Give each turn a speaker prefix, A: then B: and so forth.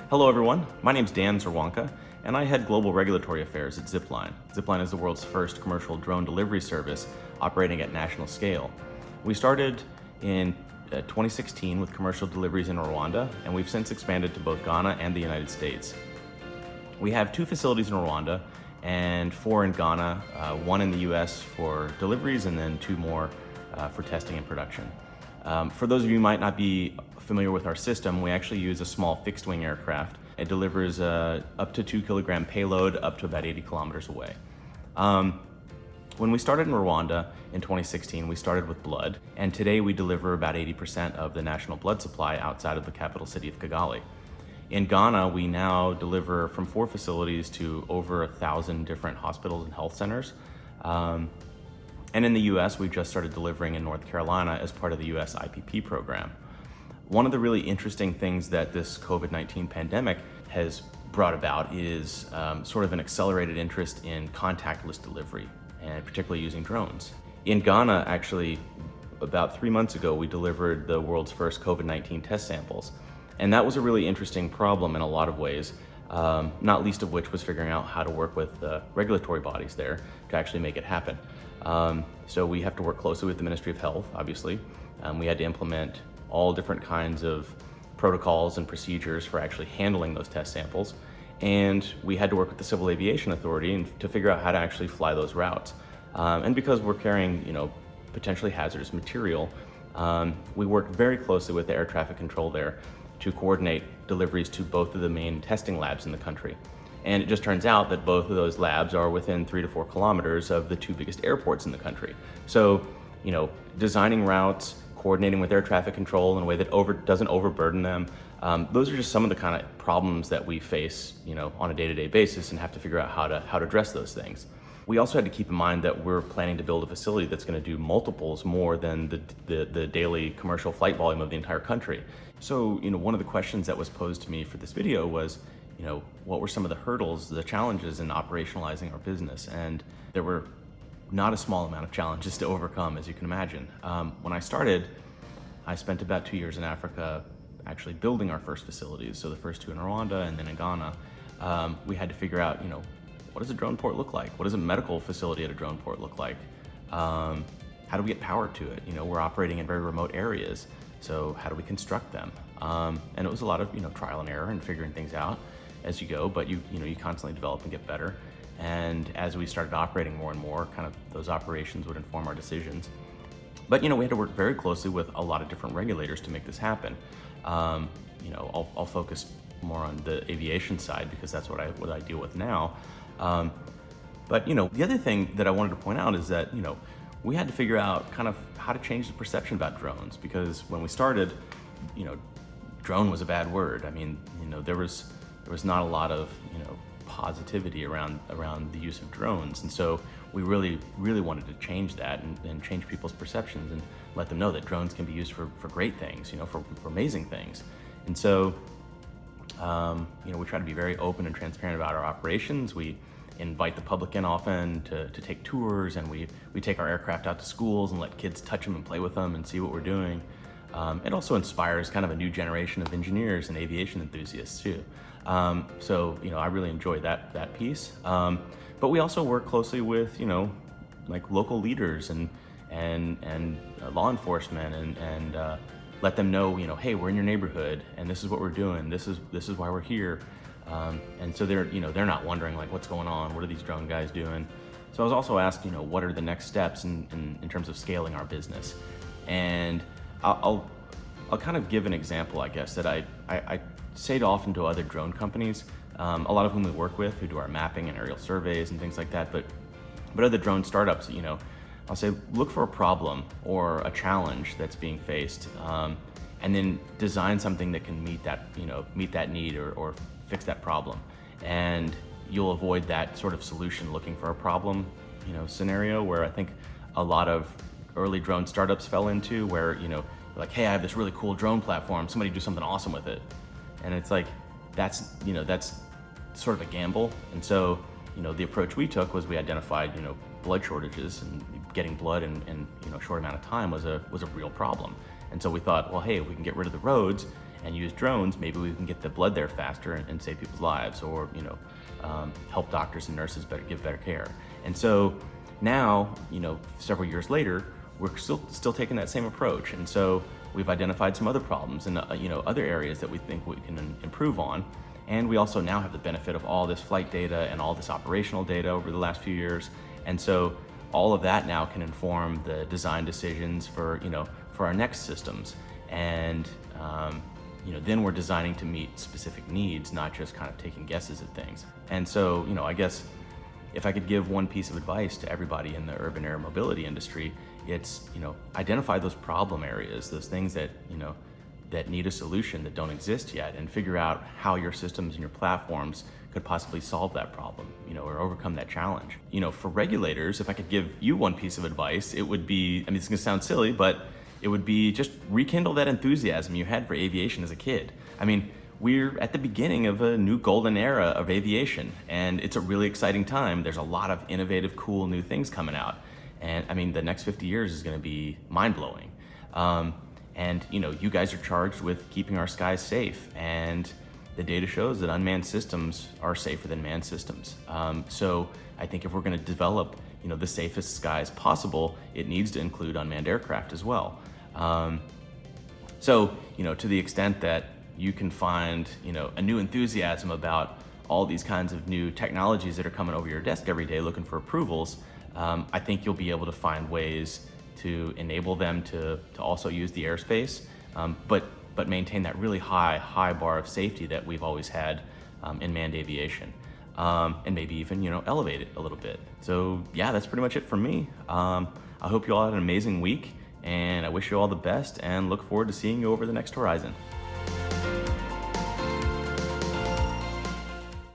A: Hello everyone, my name's Dan Czerwonka, and I head Global Regulatory Affairs at Zipline. Zipline is the world's first commercial drone delivery service operating at national scale. We started in 2016 with commercial deliveries in Rwanda, and we've since expanded to both Ghana and the United States. We have 2 facilities in Rwanda and 4 in Ghana, 1 in the US for deliveries and then 2 more for testing and production. For those of you who might not be familiar with our system, we actually use a small fixed-wing aircraft. It delivers up to 2-kilogram payload up to about 80 kilometers away. When we started in Rwanda in 2016, we started with blood, and today we deliver about 80% of the national blood supply outside of the capital city of Kigali. In Ghana, we now deliver from 4 facilities to over 1,000 different hospitals and health centers. And in the US, we've just started delivering in North Carolina as part of the US IPP program. One of the really interesting things that this COVID-19 pandemic has brought about is sort of an accelerated interest in contactless delivery, and particularly using drones. In Ghana, actually, about 3 months ago, we delivered the world's first COVID-19 test samples. And that was a really interesting problem in a lot of ways, not least of which was figuring out how to work with the regulatory bodies there to actually make it happen. So we have to work closely with the Ministry of Health, obviously. We had to implement all different kinds of protocols and procedures for actually handling those test samples. And we had to work with the Civil Aviation Authority to figure out how to actually fly those routes. And because we're carrying, potentially hazardous material, we worked very closely with the air traffic control there to coordinate deliveries to both of the main testing labs in the country. And it just turns out that both of those labs are within 3 to 4 kilometers of the 2 biggest airports in the country. So, designing routes, coordinating with air traffic control in a way that doesn't overburden them. Those are just some of the kind of problems that we face, on a day-to-day basis, and have to figure out how to address those things. We also had to keep in mind that we're planning to build a facility that's going to do multiples more than the daily commercial flight volume of the entire country. So, one of the questions that was posed to me for this video was, what were some of the hurdles, the challenges in operationalizing our business? And there were not a small amount of challenges to overcome, as you can imagine. When I started, I spent about 2 years in Africa actually building our first facilities. So the first 2 in Rwanda and then in Ghana. We had to figure out, what does a drone port look like? What does a medical facility at a drone port look like? How do we get power to it? We're operating in very remote areas. So how do we construct them? And it was a lot of, trial and error and figuring things out as you go, but you constantly develop and get better. And as we started operating more and more, kind of those operations would inform our decisions. But, we had to work very closely with a lot of different regulators to make this happen. I'll focus more on the aviation side because that's what I deal with now. But, the other thing that I wanted to point out is that, we had to figure out kind of how to change the perception about drones, because when we started, drone was a bad word. I mean, there was not a lot of, positivity around the use of drones. And so we really wanted to change that and change people's perceptions and let them know that drones can be used for great things, for amazing things. And so, we try to be very open and transparent about our operations. We invite the public in often to take tours, and we take our aircraft out to schools and let kids touch them and play with them and see what we're doing. It also inspires kind of a new generation of engineers and aviation enthusiasts too. So, I really enjoy that piece. But we also work closely with, like local leaders and law enforcement and let them know, hey, we're in your neighborhood and this is what we're doing. This is why we're here. And so they're not wondering like what's going on. What are these drone guys doing? So I was also asked, what are the next steps in terms of scaling our business? And I'll kind of give an example, I guess, that I say often to other drone companies, a lot of whom we work with who do our mapping and aerial surveys and things like that, but other drone startups, I'll say, look for a problem or a challenge that's being faced, and then design something that can meet that need or fix that problem. And you'll avoid that sort of solution looking for a problem, scenario where I think a lot of early drone startups fell into, where, like, hey, I have this really cool drone platform, somebody do something awesome with it. And it's like, that's sort of a gamble. And so, the approach we took was we identified, blood shortages, and getting blood in a short amount of time was a real problem. And so we thought, well, hey, if we can get rid of the roads and use drones, maybe we can get the blood there faster and save people's lives, or help doctors and nurses give better care. And so now, several years later, we're still taking that same approach. And so we've identified some other problems and other areas that we think we can improve on. And we also now have the benefit of all this flight data and all this operational data over the last few years. And so all of that now can inform the design decisions for our next systems. And then we're designing to meet specific needs, not just kind of taking guesses at things. And so, I guess if I could give one piece of advice to everybody in the urban air mobility industry, it's, identify those problem areas, those things that, that need a solution that don't exist yet, and figure out how your systems and your platforms could possibly solve that problem, or overcome that challenge. For regulators, if I could give you one piece of advice, it would be, it's gonna sound silly, but it would be just rekindle that enthusiasm you had for aviation as a kid. We're at the beginning of a new golden era of aviation, and it's a really exciting time. There's a lot of innovative, cool new things coming out. And the next 50 years is gonna be mind-blowing. And you guys are charged with keeping our skies safe, and the data shows that unmanned systems are safer than manned systems. So I think if we're gonna develop the safest skies possible, it needs to include unmanned aircraft as well. So to the extent that you can find a new enthusiasm about all these kinds of new technologies that are coming over your desk every day looking for approvals, I think you'll be able to find ways to enable them to also use the airspace, but maintain that really high bar of safety that we've always had in manned aviation, and maybe even elevate it a little bit. So yeah, that's pretty much it for me. I hope you all had an amazing week, and I wish you all the best and look forward to seeing you over the next horizon.